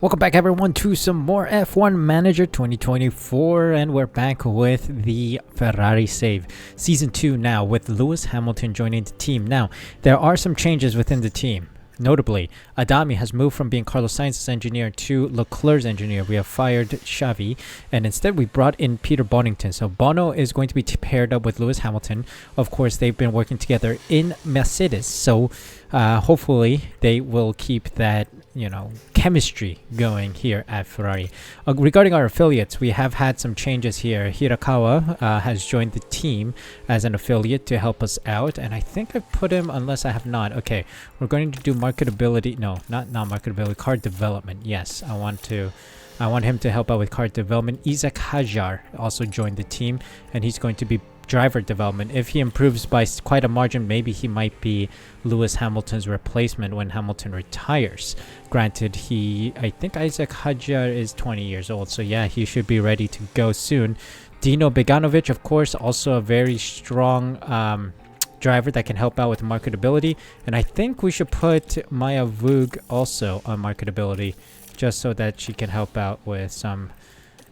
Welcome back everyone to some more F1 Manager 2024, and we're back with the Ferrari save season 2 now, with Lewis Hamilton joining the team. Now there are some changes within the team. Notably, Adami has moved from being Carlos Sainz's engineer to Leclerc's engineer. We have fired Xavi, and instead we brought in Peter Bonington. So Bono is going to be paired up with Lewis Hamilton. Of course, they've been working together in Mercedes, so hopefully they will keep that chemistry going here at Ferrari. Regarding our affiliates, we have had some changes here. Hirakawa has joined the team as an affiliate to help us out, and I think I put him, unless I have not. Okay, we're going to do marketability. No, not marketability, car development. Yes, I want him to help out with car development. Isaac Hajar also joined the team, and he's going to be driver development. If he improves by quite a margin, maybe he might be Lewis Hamilton's replacement when Hamilton retires. Granted, I think Isaac Hajar is 20 years old, so yeah, he should be ready to go soon. Dino Beganovic, of course, also a very strong driver that can help out with marketability, and I think we should put Maya Vug also on marketability, just so that she can help out with some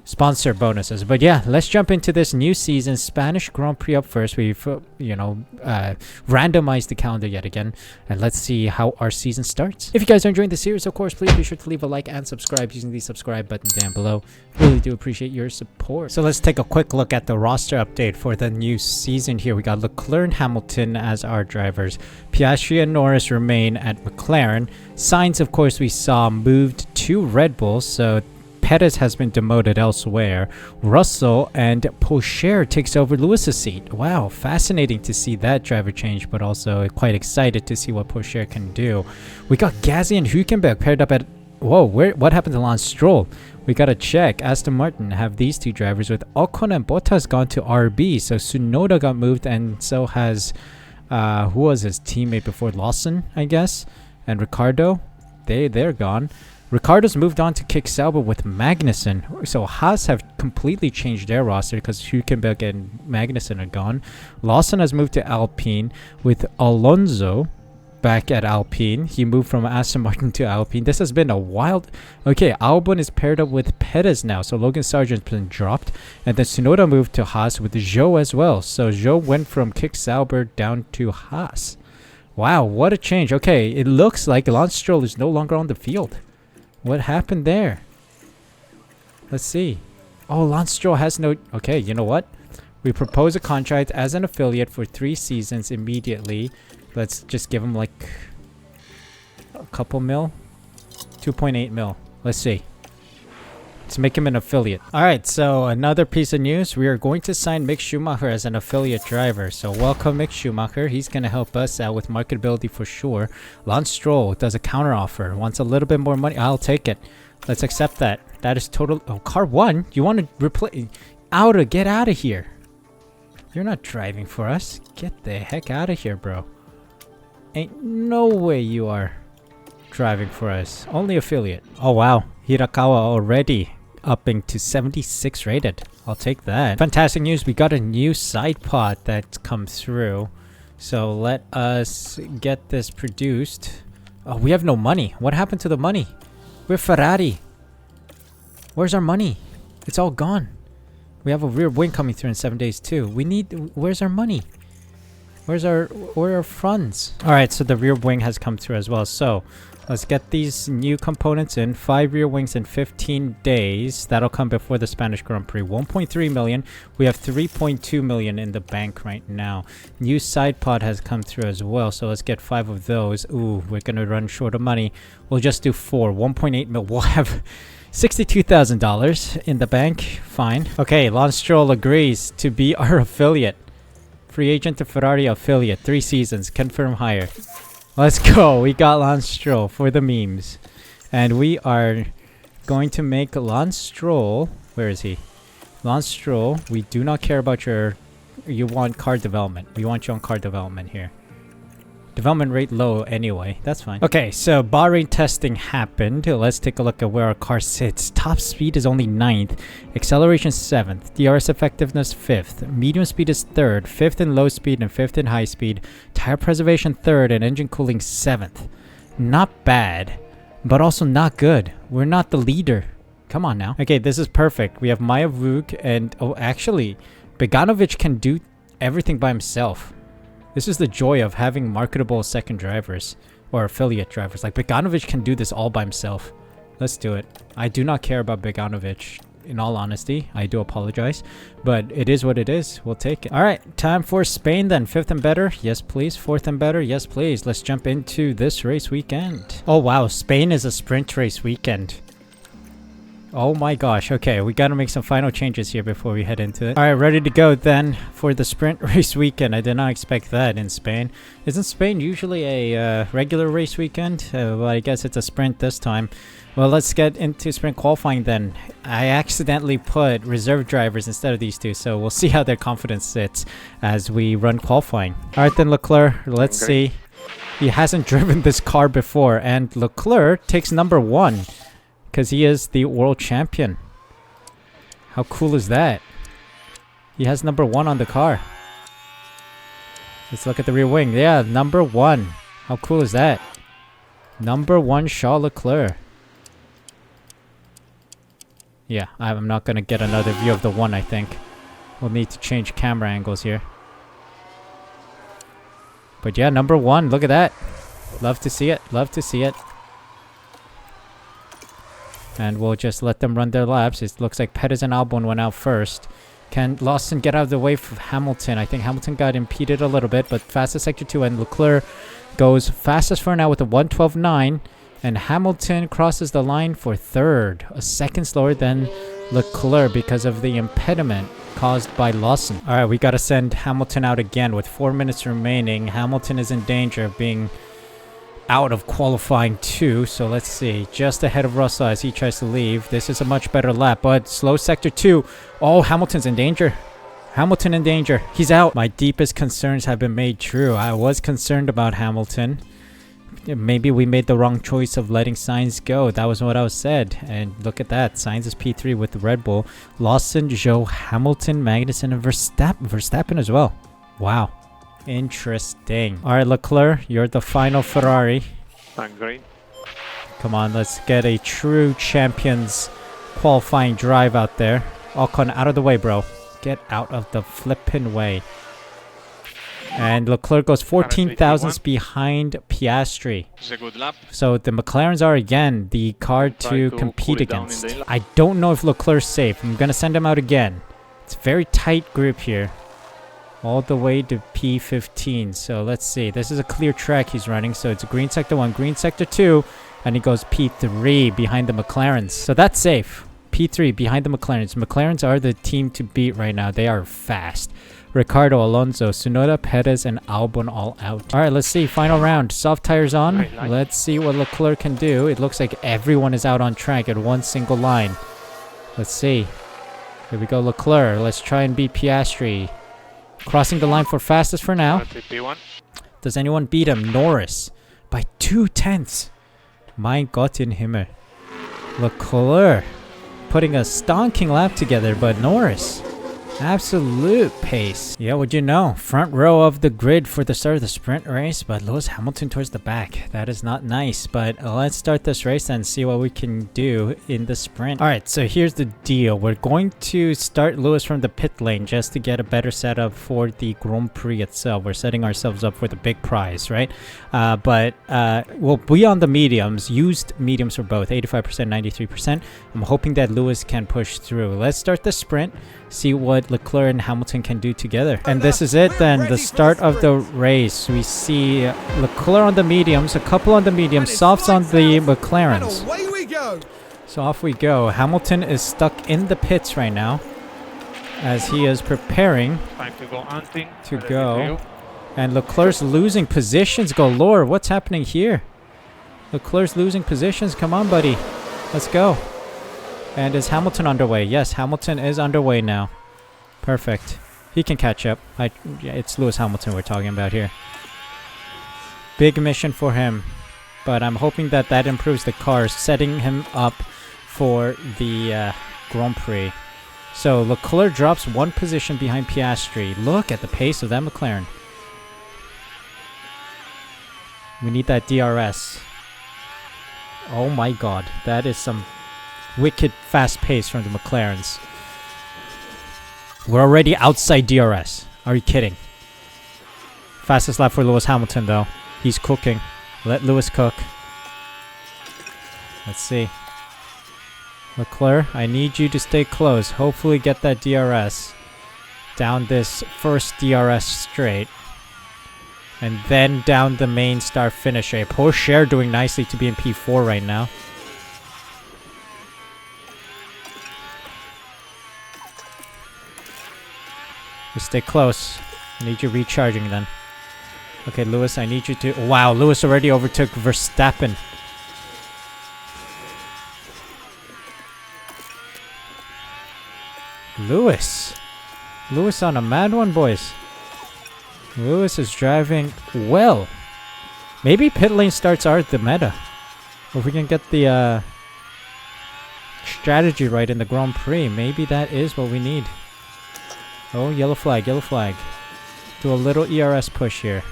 sponsor bonuses. But yeah, let's jump into this new season. Spanish Grand Prix up first. We've randomized the calendar yet again, and let's see how our season starts. If you guys are enjoying the series, of course, please be sure to leave a like and subscribe using the subscribe button down below. Really do appreciate your support. So let's take a quick look at the roster update for the new season here. We got Leclerc and Hamilton as our drivers. Piastri and Norris remain at McLaren. Sainz, of course, we saw moved to Red Bull, so Perez has been demoted elsewhere. Russell and Pocher takes over Lewis's seat. Wow, fascinating to see that driver change, but also quite excited to see what Pocher can do. We got Gasly and Hülkenberg paired up at... Whoa, what happened to Lance Stroll? We gotta check. Aston Martin have these two drivers, with Ocon and Bottas gone to RB. So Tsunoda got moved, and so has... who was his teammate before? Lawson, I guess? And Ricardo? They're gone. Ricardo's moved on to kick Sauber with Magnussen. So Haas have completely changed their roster because Hülkenberg and Magnussen are gone. Lawson has moved to Alpine with Alonso back at Alpine. He moved from Aston Martin to Alpine. This has been a wild... Okay, Albon is paired up with Perez now. So Logan Sargent's been dropped. And then Tsunoda moved to Haas with Zhou as well. So Zhou went from kick Sauber down to Haas. Wow, what a change. Okay, it looks like Lance Stroll is no longer on the field. What happened there? Let's see. Oh, Lance Stroll has no... Okay, you know what? We propose a contract as an affiliate for 3 seasons immediately. Let's just give him like a couple mil. 2.8 mil. Let's see. Let's make him an affiliate. Alright, so another piece of news. We are going to sign Mick Schumacher as an affiliate driver. So welcome Mick Schumacher. He's going to help us out with marketability for sure. Lance Stroll does a counter offer. Wants a little bit more money. I'll take it. Let's accept that. That is total... Oh, car 1? You want to replace... Get out of here. You're not driving for us. Get the heck out of here, bro. Ain't no way you are driving for us. Only affiliate. Oh, wow. Hirakawa already upping to 76 rated. I'll take that. Fantastic news. We got a new side pod that's come through. So let us get this produced. Oh, we have no money. What happened to the money? We're Ferrari. Where's our money? It's all gone. We have a rear wing coming through in 7 days too. Where's our money? Where are our funds? Alright, so the rear wing has come through as well. So let's get these new components in. 5 rear wings in 15 days. That'll come before the Spanish Grand Prix. 1.3 million. We have 3.2 million in the bank right now. New side pod has come through as well. So let's get 5 of those. Ooh, we're going to run short of money. We'll just do 4. 1.8 mil. We'll have $62,000 in the bank. Fine. Okay, Lance Stroll agrees to be our affiliate. Free agent to Ferrari affiliate. 3 seasons. Confirm hire. Let's go. We got Lance Stroll for the memes. And we are going to make Lance Stroll... Where is he? Lance Stroll, we do not care about your... You want car development. We want you on car development here. Development rate low anyway. That's fine. Okay, so Bahrain testing happened. Let's take a look at where our car sits. Top speed is only 9th. Acceleration 7th. DRS effectiveness 5th. Medium speed is 3rd. 5th in low speed and 5th in high speed. Tire preservation 3rd and engine cooling 7th. Not bad. but also not good. We're not the leader. Come on now. Okay, this is perfect. We have Maya Vuk and... Oh, actually, Beganovic can do everything by himself. This is the joy of having marketable second drivers or affiliate drivers. Like, Beganovic can do this all by himself. Let's do it. I do not care about Beganovic. In all honesty, I do apologize, but it is what it is. We'll take it. All right, time for Spain then. 5th and better. Yes, please. 4th and better. Yes, please. Let's jump into this race weekend. Oh, wow. Spain is a sprint race weekend. Oh my gosh. Okay, we got to make some final changes here before we head into it. All right, ready to go then for the sprint race weekend. I did not expect that in Spain. Isn't Spain usually a regular race weekend? Well, I guess it's a sprint this time. Well, let's get into sprint qualifying then. I accidentally put reserve drivers instead of these two, so we'll see how their confidence sits as we run qualifying. All right then, Leclerc, let's see. He hasn't driven this car before, and Leclerc takes number 1 because he is the world champion. How cool is that? He has number 1 on the car. Let's look at the rear wing. Yeah, number 1. How cool is that? Number 1 Charles Leclerc. Yeah, I'm not going to get another view of the 1, I think. We'll need to change camera angles here. But yeah, number 1. Look at that. Love to see it. Love to see it. And we'll just let them run their laps. It looks like Perez and Albon went out first. Can Lawson get out of the way for Hamilton? I think Hamilton got impeded a little bit, but fastest sector 2, and Leclerc goes fastest for now with a 1:12.9. And Hamilton crosses the line for 3rd, a second slower than Leclerc because of the impediment caused by Lawson. All right, we got to send Hamilton out again with 4 minutes remaining. Hamilton is in danger of being out of qualifying 2. So let's see, just ahead of Russell as he tries to leave. This is a much better lap, but slow sector 2. Oh, Hamilton's in danger. Hamilton in danger. He's out. My deepest concerns have been made true. I was concerned about Hamilton. Maybe we made the wrong choice of letting Sainz go. That was what I was said. And look at that. Sainz is P3 with the Red Bull. Lawson, Zhou, Hamilton, Magnussen, and Verstappen as well. Wow. Interesting. All right, Leclerc, you're the final Ferrari. I'm great. Come on, let's get a true champions qualifying drive out there. Ocon, out of the way, bro. Get out of the flippin' way. And Leclerc goes 14 thousandths behind Piastri. It's a good lap. So the McLarens are again the car to compete against. I don't know if Leclerc's safe. I'm going to send him out again. It's a very tight group here. All the way to P15. So let's see. This is a clear track he's running. So it's green sector 1, green sector 2. And he goes P3 behind the McLarens. So that's safe. P3 behind the McLarens. McLarens are the team to beat right now. They are fast. Ricardo, Alonso, Tsunoda, Perez, and Albon all out. All right, let's see. Final round. Soft tires on. Let's see what Leclerc can do. It looks like everyone is out on track at one single line. Let's see. Here we go, Leclerc. Let's try and beat Piastri. Crossing the line for fastest for now. Does anyone beat him? Norris by 2/10. Mein Gott in Himmel. Leclerc putting a stonking lap together, but Norris, absolute pace. Yeah, would you know? Front row of the grid for the start of the sprint race, but Lewis Hamilton towards the back. That is not nice, but let's start this race and see what we can do in the sprint. All right, so here's the deal. We're going to start Lewis from the pit lane just to get a better setup for the Grand Prix itself. We're setting ourselves up for the big prize, right? But we'll be on the mediums, used mediums for both, 85%, 93%. I'm hoping that Lewis can push through. Let's start the sprint, see what Leclerc and Hamilton can do together. And this is it then, the start of the race. We see Leclerc on the mediums, a couple on the mediums, softs on the McLarens. So off we go. Hamilton is stuck in the pits right now as he is preparing to go. And Leclerc's losing positions galore. What's happening here? Leclerc's losing positions. Come on, buddy. Let's go. And is Hamilton underway? Yes, Hamilton is underway now. Perfect. He can catch up. Yeah, it's Lewis Hamilton we're talking about here. Big mission for him. But I'm hoping that that improves the car, setting him up for the Grand Prix. So Leclerc drops one position behind Piastri. Look at the pace of that McLaren. We need that DRS. Oh my god, that is some wicked fast pace from the McLarens. We're already outside DRS. Are you kidding? Fastest lap for Lewis Hamilton though. He's cooking. Let Lewis cook. Let's see. Leclerc, I need you to stay close. Hopefully get that DRS down this first DRS straight. And then down the main start finish straight. Poor Cher doing nicely to be in P4 right now. Just stay close. I need you recharging then. Okay, Lewis, I need you to... Wow, Lewis already overtook Verstappen. Lewis on a mad one, boys. Lewis is driving well. Maybe pit lane starts are the meta. If we can get the strategy right in the Grand Prix, maybe that is what we need. Oh, yellow flag, yellow flag. Do a little ERS push here.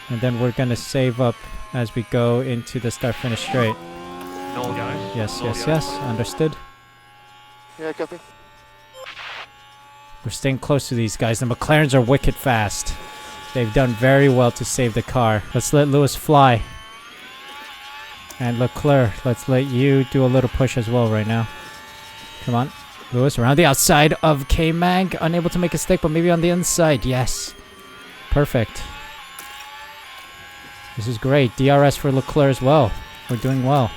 And then we're going to save up as we go into the start-finish straight. No, guys. Yes, No, yes, guys. yes. Understood. Yeah, copy. We're staying close to these guys. The McLarens are wicked fast. They've done very well to save the car. Let's let Lewis fly. And Leclerc, let's let you do a little push as well right now. Come on. Lewis around the outside of K-Mag. Unable to make a stick, but maybe on the inside. Yes. Perfect. This is great. DRS for Leclerc as well. We're doing well.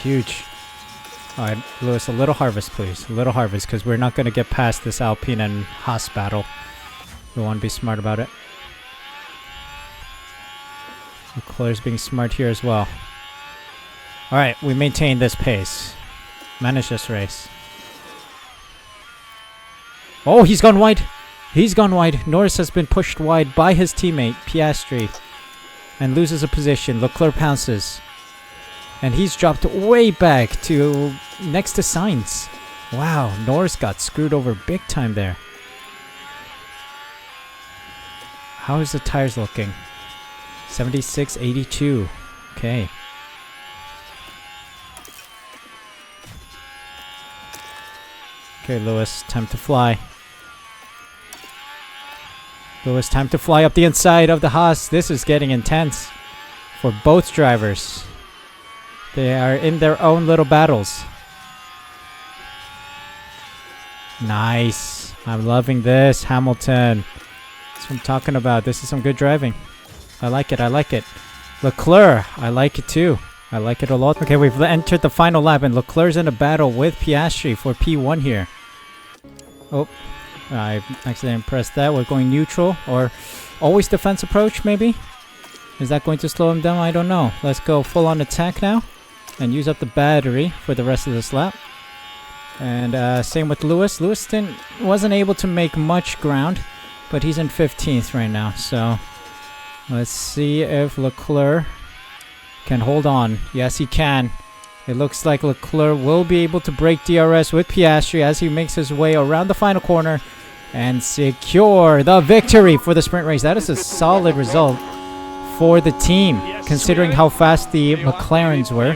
Huge. Alright, Lewis, a little harvest, please. A little harvest, because we're not going to get past this Alpine and Haas battle. We want to be smart about it. Leclerc's being smart here as well. Alright, we maintain this pace. Manage this race. Oh, he's gone wide. He's gone wide. Norris has been pushed wide by his teammate, Piastri. And loses a position. Leclerc pounces. And he's dropped way back to next to Sainz. Wow, Norris got screwed over big time there. How is the tires looking? 76, 82. Okay. Okay, Lewis, time to fly. Lewis, time to fly up the inside of the Haas. This is getting intense for both drivers. They are in their own little battles. Nice. I'm loving this, Hamilton. That's what I'm talking about. This is some good driving. I like it. I like it. Leclerc, I like it too. I like it a lot. Okay, we've entered the final lap, and Leclerc's in a battle with Piastri for P1 here. Oh, I accidentally pressed that. We're going neutral, or always defense approach, maybe? Is that going to slow him down? I don't know. Let's go full on attack now and use up the battery for the rest of this lap. And same with Lewis. Lewis wasn't able to make much ground, but he's in 15th right now. So let's see if Leclerc can hold on. Yes, he can. It looks like Leclerc will be able to break DRS with Piastri as he makes his way around the final corner and secure the victory for the sprint race. That is a solid result for the team, considering how fast the McLarens were.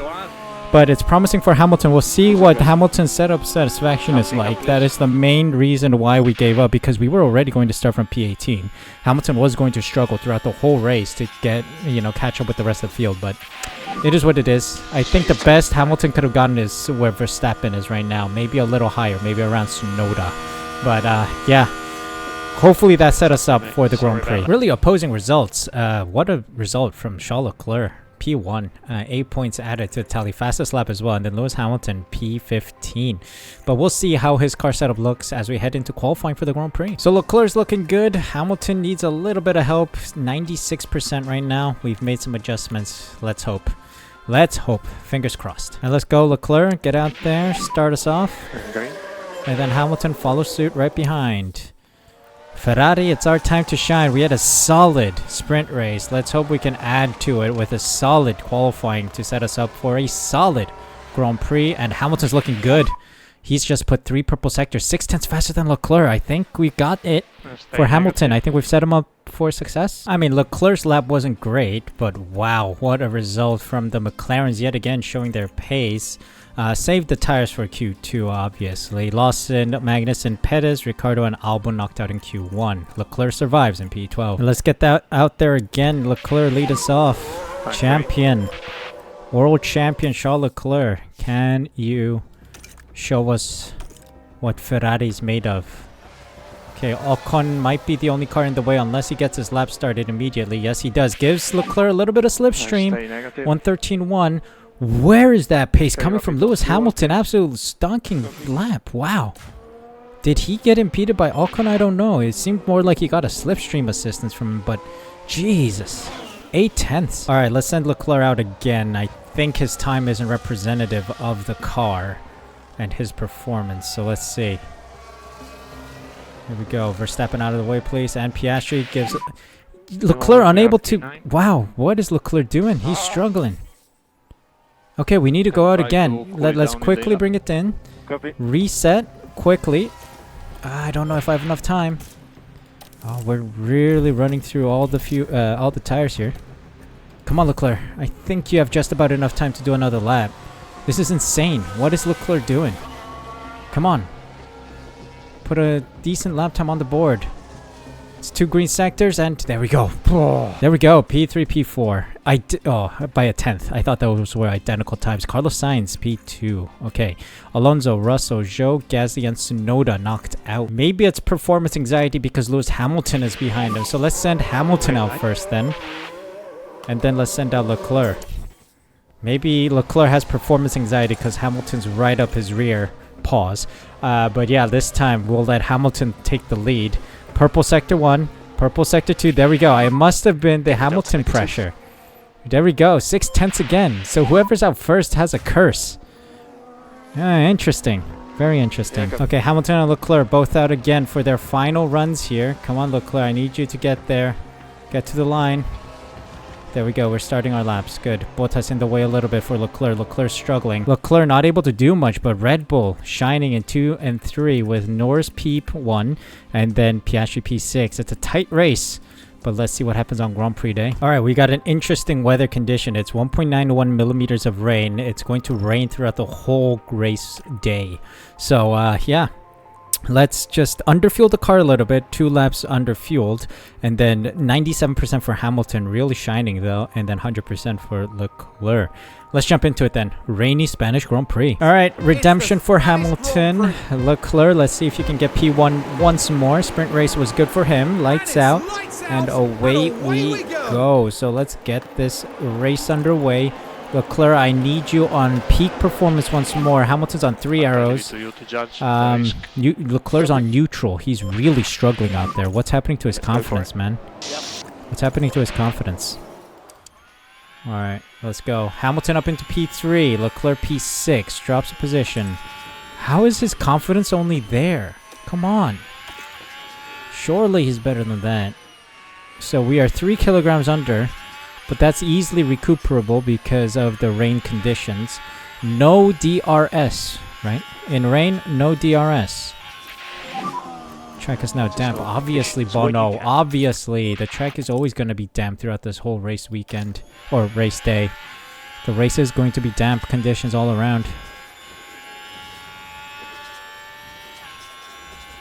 But it's promising for Hamilton. We'll see what Hamilton's setup satisfaction is like. That is the main reason why we gave up, because we were already going to start from P18. Hamilton was going to struggle throughout the whole race to get, catch up with the rest of the field, but it is what it is. I think the best Hamilton could have gotten is where Verstappen is right now. Maybe a little higher, maybe around Tsunoda. But yeah, hopefully that set us up for the Grand Prix. Really opposing results. What a result from Charles Leclerc. P1, 8 points added to the tally, fastest lap as well, and then Lewis Hamilton P15. But we'll see how his car setup looks as we head into qualifying for the Grand Prix. So Leclerc's looking good. Hamilton needs a little bit of help, 96% right now. We've made some adjustments. Let's hope. Let's hope. Fingers crossed. And let's go, Leclerc. Get out there, start us off. Okay. And then Hamilton follows suit right behind. Ferrari, it's our time to shine. We had a solid sprint race. Let's hope we can add to it with a solid qualifying to set us up for a solid Grand Prix. And Hamilton's looking good. He's just put 3 purple sectors, 6/10 faster than Leclerc. I think we got it for Hamilton. I think we've set him up for success. I mean, Leclerc's lap wasn't great, but wow, what a result from the McLarens yet again showing their pace. Saved the tires for Q2, obviously. Lawson, Magnussen, Perez, Ricciardo, and Albon knocked out in Q1. Leclerc survives in P12. And let's get that out there again. Leclerc lead us off. Champion. World champion Charles Leclerc. Can you show us what Ferrari's made of? Okay, Ocon might be the only car in the way unless he gets his lap started immediately. Yes, he does. Gives Leclerc a little bit of slipstream. 1:13.1. Where is that pace coming from? Lewis Hamilton, absolute stonking lap. Wow. Did he get impeded by Ocon? I don't know. It seemed more like he got a slipstream assistance from him, but Jesus. 8/10. Alright, let's send Leclerc out again. I think his time isn't representative of the car and his performance, so let's see. Here we go. Verstappen out of the way, please. And Piastri gives... Leclerc unable to... Wow, what is Leclerc doing? He's struggling. Okay, we need to go out again. Let's quickly bring it in. Reset quickly. I don't know if I have enough time. Oh, we're really running through all the tires here. Come on, Leclerc. I think you have just about enough time to do another lap. This is insane. What is Leclerc doing? Come on. Put a decent lap time on the board. It's 2 green sectors, and there we go. There we go. P3, P4. By a 10th. I thought those were identical times. Carlos Sainz, P2. Okay. Alonso, Russell, Zhou, Gasly, and Tsunoda knocked out. Maybe it's performance anxiety because Lewis Hamilton is behind him. So let's send Hamilton out first then. And then let's send out Leclerc. Maybe Leclerc has performance anxiety because Hamilton's right up his rear. Pause. But yeah, this time we'll let Hamilton take the lead. Purple sector 1, purple sector 2. There we go. It must have been the Hamilton pressure. There we go. 6/10 again. So whoever's out first has a curse. Interesting. Very interesting. Okay, Hamilton and Leclerc both out again for their final runs here. Come on, Leclerc. I need you to get there. Get to the line. There we go. We're starting our laps. Good. Bottas in the way a little bit for Leclerc. Leclerc struggling. Leclerc not able to do much, but Red Bull shining in 2 and 3 with Norris P1 and then Piastri P6. It's a tight race, but let's see what happens on Grand Prix day. All right, we got an interesting weather condition. It's 1.91 millimeters of rain. It's going to rain throughout the whole race day. So, yeah. Let's just underfuel the car a little bit. 2 laps underfueled. And then 97% for Hamilton. Really shining though. And then 100% for Leclerc. Let's jump into it then. Rainy Spanish Grand Prix. Alright, redemption for Hamilton. Leclerc, let's see if you can get P1 once more. Sprint race was good for him. Lights out. And away we go. So let's get this race underway. Leclerc, I need you on peak performance once more. Hamilton's on 3 arrows. Leclerc's on neutral. He's really struggling out there. What's happening to his confidence, man? What's happening to his confidence? Alright, let's go. Hamilton up into P3. Leclerc P6. Drops a position. How is his confidence only there? Come on. Surely he's better than that. So we are 3 kilograms under. But that's easily recuperable because of the rain conditions. No DRS, right? In rain, no DRS. Track is now damp. Obviously, Bono. Obviously, the track is always going to be damp throughout this whole race weekend. Or race day. The race is going to be damp conditions all around.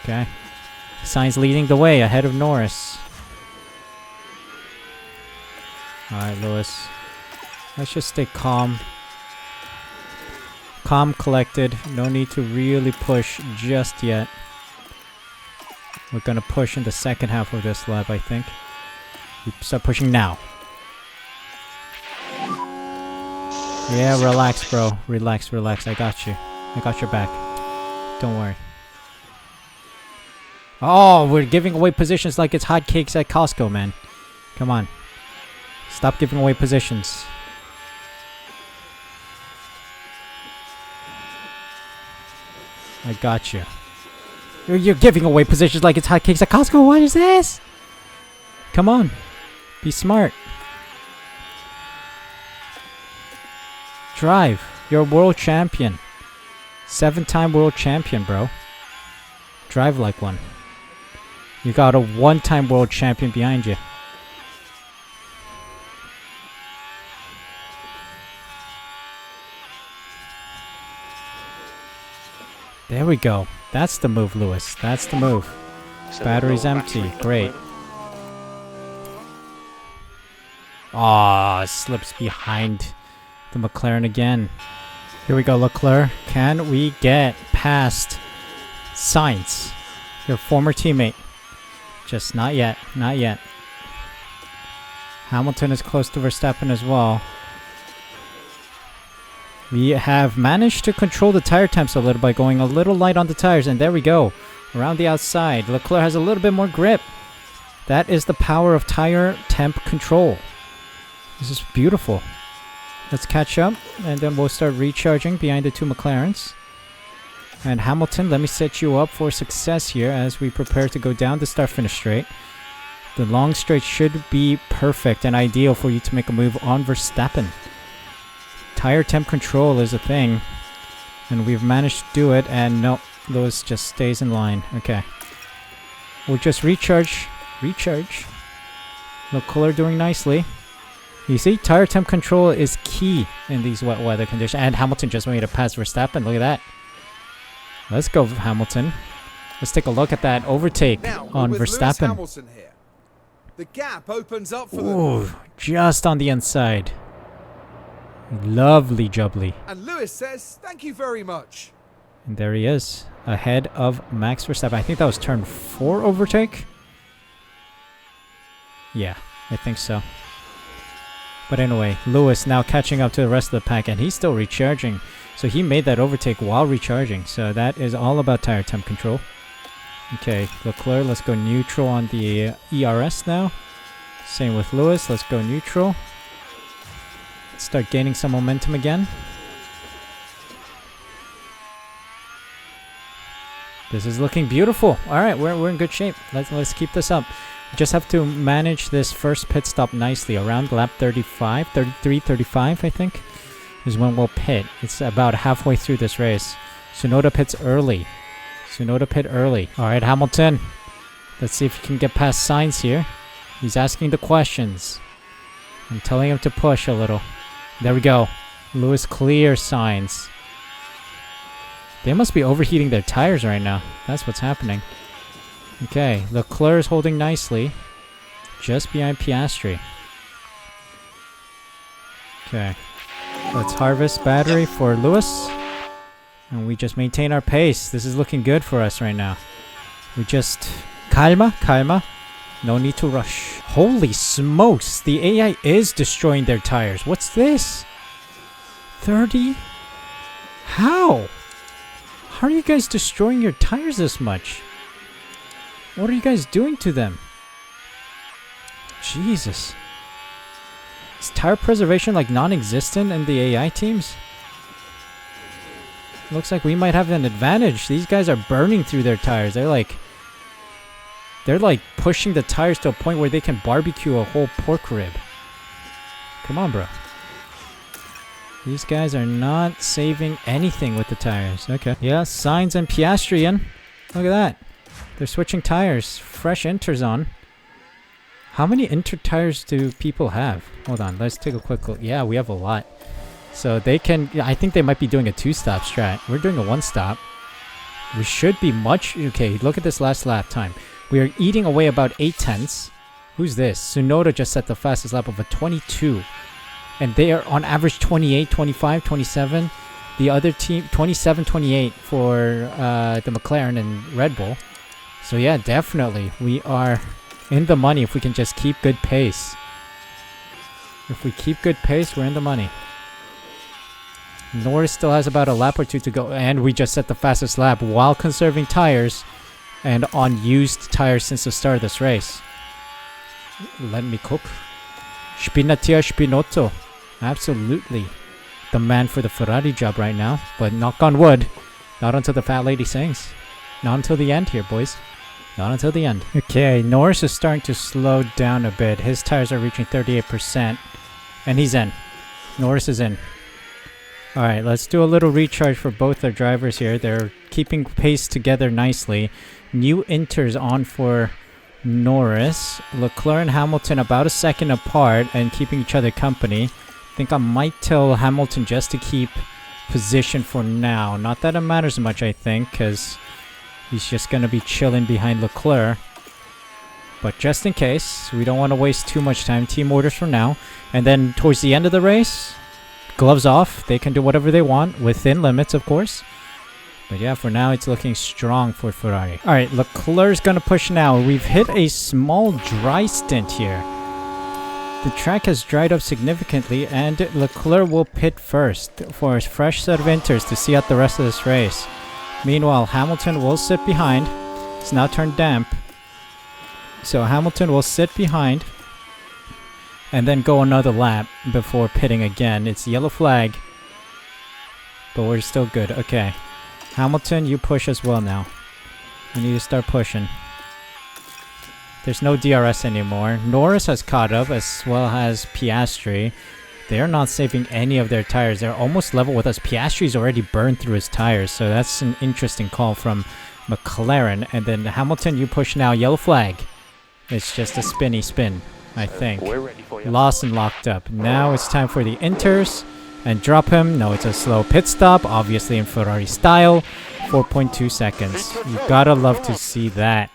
Okay. Sainz leading the way ahead of Norris. Alright, Lewis. Let's just stay calm. Calm, collected. No need to really push just yet. We're gonna push in the second half of this lap, I think. We start pushing now. Yeah, relax, bro. Relax, relax. I got you. I got your back. Don't worry. Oh, we're giving away positions like it's hotcakes at Costco, man. Come on. Stop giving away positions. I got you. You're giving away positions like it's hotcakes at Costco. What is this? Come on. Be smart. Drive. You're a world champion. 7-time world champion, bro. Drive like one. You got a 1-time world champion behind you. There we go. That's the move, Lewis. That's the move. Battery's empty. Great. Ah, slips behind the McLaren again. Here we go, Leclerc. Can we get past Sainz, your former teammate? Just not yet. Not yet. Hamilton is close to Verstappen as well. We have managed to control the tire temps a little by going a little light on the tires, and there we go. Around the outside, Leclerc has a little bit more grip. That is the power of tire temp control. This is beautiful. Let's catch up, and then we'll start recharging behind the two McLarens. And Hamilton, let me set you up for success here as we prepare to go down the start-finish straight. The long straight should be perfect and ideal for you to make a move on Verstappen. Tire temp control is a thing, and we've managed to do it, and no, Lewis just stays in line. Okay. We'll just recharge. Recharge. Leclerc doing nicely. You see, tire temp control is key in these wet weather conditions. And Hamilton just made it past Verstappen. Look at that. Let's go, Hamilton. Let's take a look at that overtake now, on with Verstappen. Hamilton here, the gap opens up for Ooh, just on the inside. Lovely jubbly. And Lewis says, thank you very much. And there he is, ahead of Max Verstappen. I think that was turn 4 overtake. Yeah, I think so. But anyway, Lewis now catching up to the rest of the pack, and he's still recharging. So he made that overtake while recharging. So that is all about tire temp control. Okay, Leclerc, let's go neutral on the ERS now. Same with Lewis, let's go neutral. Let's start gaining some momentum again. This is looking beautiful. All right, we're in good shape. Let's keep this up. Just have to manage this first pit stop nicely. Around lap 35, 33, 35, I think, is when we'll pit. It's about halfway through this race. Tsunoda pits early. Tsunoda pit early. All right, Hamilton. Let's see if he can get past Sainz here. He's asking the questions. I'm telling him to push a little. There we go. Lewis clear Sainz. They must be overheating their tires right now. That's what's happening. Okay, Leclerc is holding nicely. Just behind Piastri. Okay. Let's harvest battery for Lewis. And we just maintain our pace. This is looking good for us right now. We just... Calma, calma. No need to rush. Holy smokes! The AI is destroying their tires. What's this? 30? How? How are you guys destroying your tires this much? What are you guys doing to them? Jesus. Is tire preservation like non-existent in the AI teams? Looks like we might have an advantage. These guys are burning through their tires. They're like pushing the tires to a point where they can barbecue a whole pork rib. Come on, bro. These guys are not saving anything with the tires. Okay. Yeah, Sainz and Piastri in. Look at that. They're switching tires. Fresh inters on. How many inter tires do people have? Hold on. Let's take a quick look. Yeah, we have a lot. So they can... I think they might be doing a 2-stop strat. We're doing a 1-stop. We should be much... Okay, look at this last lap time. We are eating away about 8/10. Who's this? Tsunoda just set the fastest lap of a 22. And they are on average 28, 25, 27. The other team, 27, 28 for the McLaren and Red Bull. So yeah, definitely. We are in the money if we can just keep good pace. If we keep good pace, we're in the money. Norris still has about a lap or two to go. And we just set the fastest lap while conserving tires. And on used tires since the start of this race. Let me cook. Spinatia Spinotto. Absolutely. The man for the Ferrari job right now. But knock on wood. Not until the fat lady sings. Not until the end here, boys. Not until the end. Okay, Norris is starting to slow down a bit. His tires are reaching 38%. And he's in. Norris is in. Alright, let's do a little recharge for both their drivers here. They're keeping pace together nicely. New inters on for Norris. Leclerc and Hamilton about a second apart and keeping each other company. I think I might tell Hamilton just to keep position for now. Not that it matters much, I think, because he's just going to be chilling behind Leclerc. But just in case, we don't want to waste too much time. Team orders for now. And then towards the end of the race, gloves off. They can do whatever they want, within limits, of course. But yeah, for now, it's looking strong for Ferrari. Alright, Leclerc's going to push now. We've hit a small dry stint here. The track has dried up significantly, and Leclerc will pit first for a fresh set of inters to see out the rest of this race. Meanwhile, Hamilton will sit behind. It's now turned damp. So Hamilton will sit behind and then go another lap before pitting again. It's yellow flag, but we're still good. Okay. Hamilton, you push as well now. We need to start pushing. There's no DRS anymore. Norris has caught up, as well as Piastri. They're not saving any of their tires. They're almost level with us. Piastri's already burned through his tires, so that's an interesting call from McLaren. And then Hamilton, you push now. Yellow flag. It's just a spinny spin, I think. We're ready for you. Lost and locked up. Now it's time for the inters. And drop him. No, it's a slow pit stop, obviously in Ferrari style. 4.2 seconds. You gotta love to see that.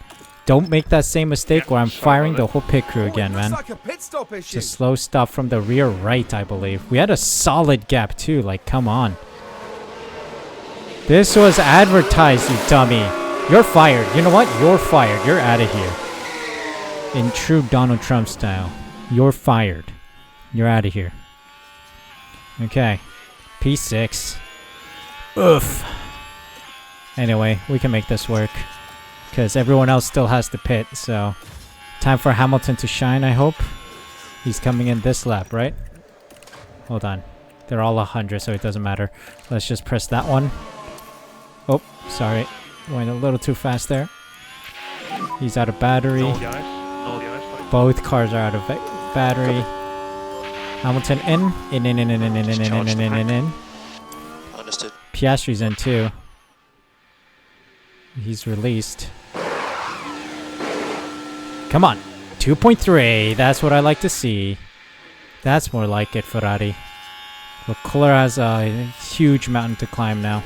Don't make that same mistake where I'm firing the whole pit crew again, man. Looks like a pit stop issue. It's a slow stop from the rear right, I believe. We had a solid gap too, like, come on. This was advertised, you dummy. You're fired. You know what? You're fired. You're out of here. In true Donald Trump style. You're fired. You're out of here. Okay. P6. Oof. Anyway, we can make this work. Because everyone else still has to pit, so... Time for Hamilton to shine, I hope. He's coming in this lap, right? Hold on. They're all 100, so it doesn't matter. Let's just press that one. Oh, sorry. Went a little too fast there. He's out of battery. Both cars are out of battery. Hamilton in. In. Understood. Piastri's in too. He's released. Come on. 2.3. That's what I like to see. That's more like it, Ferrari. Leclerc has a huge mountain to climb now.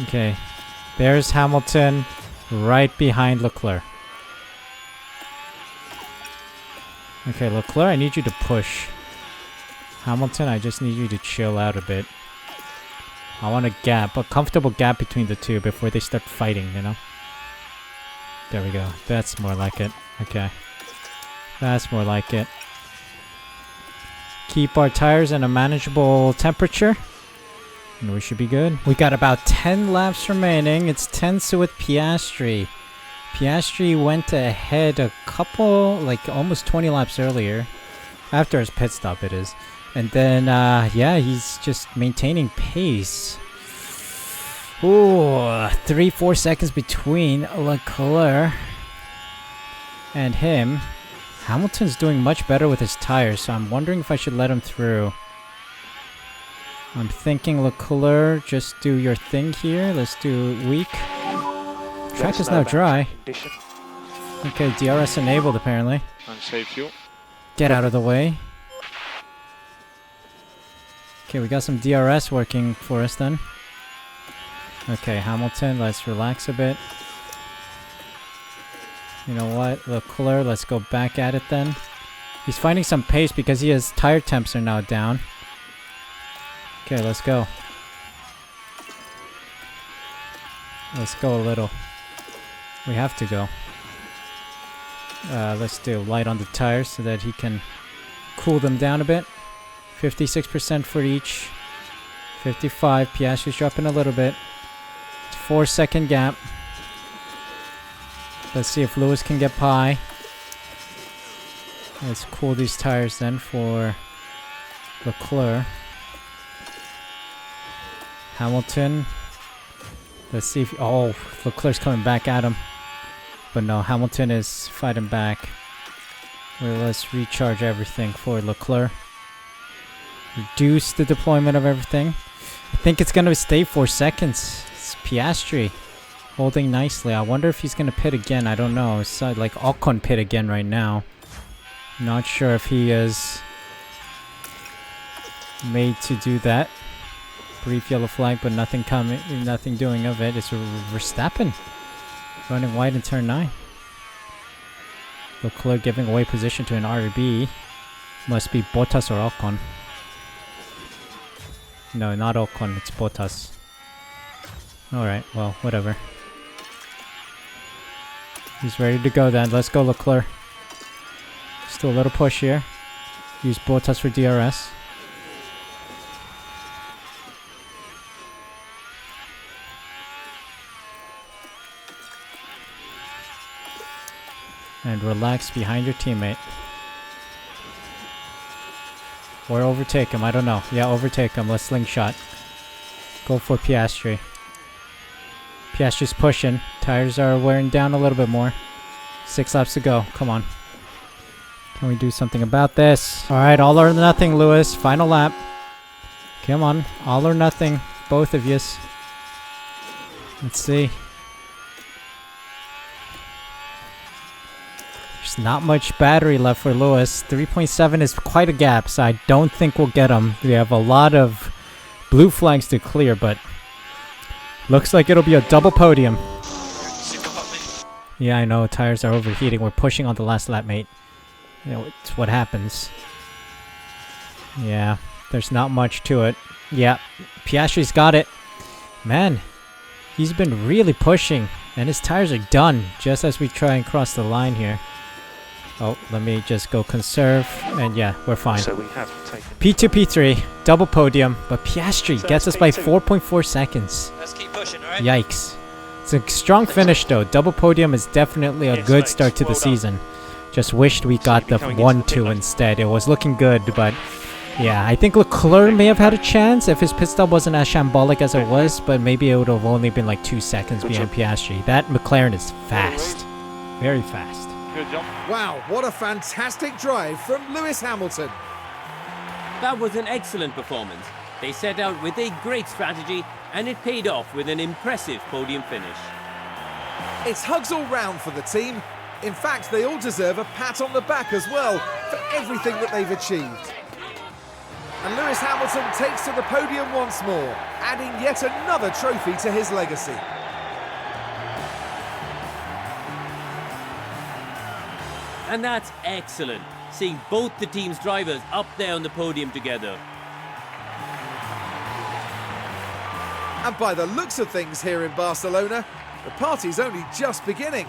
Okay. There's Hamilton right behind Leclerc. Okay, Leclerc, I need you to push. Hamilton, I just need you to chill out a bit. I want a gap, a comfortable gap between the two before they start fighting, you know? There we go. That's more like it. Okay. That's more like it. Keep our tires in a manageable temperature. And we should be good. We got about 10 laps remaining. It's tense with Piastri. Piastri went ahead a couple, like almost 20 laps earlier. After his pit stop, it is. And then, yeah, he's just maintaining pace. Ooh, 3-4 seconds between Leclerc and him. Hamilton's doing much better with his tires, so I'm wondering if I should let him through. I'm thinking Leclerc, just do your thing here. Let's do weak. Track is now dry. Okay, DRS enabled apparently. Unsafe fuel. Get out of the way. Okay, we got some DRS working for us then. Okay, Hamilton, let's relax a bit. You know what, Leclerc, let's go back at it then. He's finding some pace because his tire temps are now down. Okay, let's go. Let's go a little. We have to go. Let's do light on the tires so that he can cool them down a bit. 56% for each. 55. Piastri's dropping a little bit. It's 4-second gap. Let's see if Lewis can get pie. Let's cool these tires then for Leclerc. Hamilton. Let's see if... Oh, Leclerc's coming back at him. But no, Hamilton is fighting back. Well, let's recharge everything for Leclerc. reduce the deployment of everything. I think it's going to stay 4 seconds. It's Piastri holding nicely. I wonder if he's going to pit again. I don't know. It's like Ocon pit again right now. Not sure if he is made to do that. Brief yellow flag, but nothing doing of it. It's Verstappen running wide in turn 9. Leclerc giving away position to an RB. Must be Bottas or Ocon. No, not Ocon, it's Bottas. Alright, well, whatever. He's ready to go then. Let's go, Leclerc. Still a little push here. Use Bottas for DRS. And relax behind your teammate. Or overtake him, I don't know. Yeah, overtake him. Let's slingshot. Go for Piastri. Piastri's pushing. Tires are wearing down a little bit more. 6 laps to go. Come on. Can we do something about this? Alright, all or nothing, Lewis. Final lap. Come on. All or nothing. Both of yous. Let's see. There's not much battery left for Lewis. 3.7 is quite a gap, so I don't think we'll get him. We have a lot of blue flags to clear, but looks like it'll be a double podium. Yeah, I know. Tires are overheating. We're pushing on the last lap, mate. You know, it's what happens. Yeah, there's not much to it. Yeah, Piastri's got it. Man, he's been really pushing, and his tires are done just as we try and cross the line here. Oh, let me just go conserve, and yeah, we're fine. So we have taken P2, P3, double podium, but Piastri So gets us it's by P2. 4.4 seconds. Let's keep pushing, alright? Yikes. It's a strong finish though. Double podium is definitely a Yes, good mate. start to Well the done. season. Just wished we got the coming into the pit 1-2 lane. instead. It was looking good, but yeah, I think Leclerc may have had a chance if his pit stop wasn't as shambolic as it was, but maybe it would have only been like 2 seconds behind Piastri. That McLaren is fast. Very fast. Good job. Wow, what a fantastic drive from Lewis Hamilton. That was an excellent performance. They set out with a great strategy and it paid off with an impressive podium finish. It's hugs all round for the team. In fact, they all deserve a pat on the back as well for everything that they've achieved. And Lewis Hamilton takes to the podium once more, adding yet another trophy to his legacy. And that's excellent, seeing both the team's drivers up there on the podium together. And by the looks of things here in Barcelona, the party's only just beginning.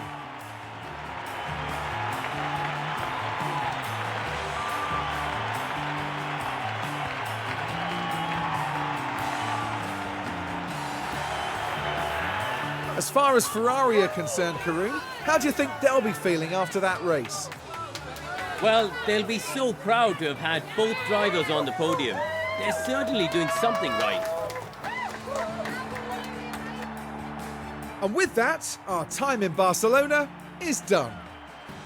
As far as Ferrari are concerned, Karun, how do you think they'll be feeling after that race? Well, they'll be so proud to have had both drivers on the podium. They're certainly doing something right. And with that, our time in Barcelona is done.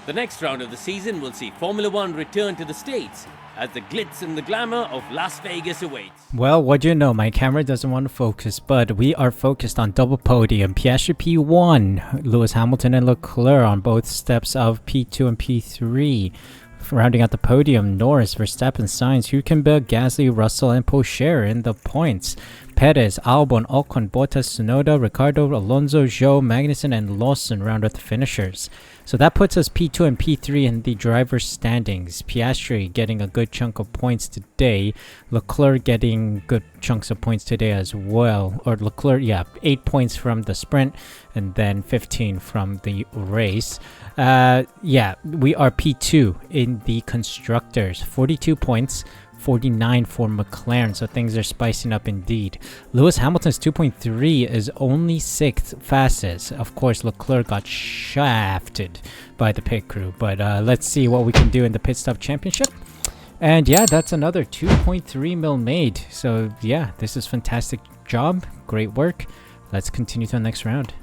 The next round of the season will see Formula One return to the States as the glitz and the glamour of Las Vegas awaits. Well, what do you know? My camera doesn't want to focus, but we are focused on double podium. Piastri P1, Lewis Hamilton and Leclerc on both steps of P2 and P3. Rounding out the podium, Norris, Verstappen, Sainz, Hülkenberg, Gasly, Russell, and Pocher in the points. Perez, Albon, Ocon, Bottas, Tsunoda, Ricardo, Alonso, Zhou, Magnussen, and Lawson round out the finishers. So that puts us P2 and P3 in the driver's standings. Piastri getting a good chunk of points today. Leclerc getting good chunks of points today as well. Or Leclerc, yeah, 8 points from the sprint and then 15 from the race. Yeah, we are P2 in the constructors. 42 points. 49 for McLaren, so things are spicing up indeed. Lewis Hamilton's 2.3 is only 6th fastest. Of course, Leclerc got shafted by the pit crew, but let's see what we can do in the pit stop championship. And yeah, that's another 2.3 mil made. So yeah, this is fantastic job. Great work. Let's continue to the next round.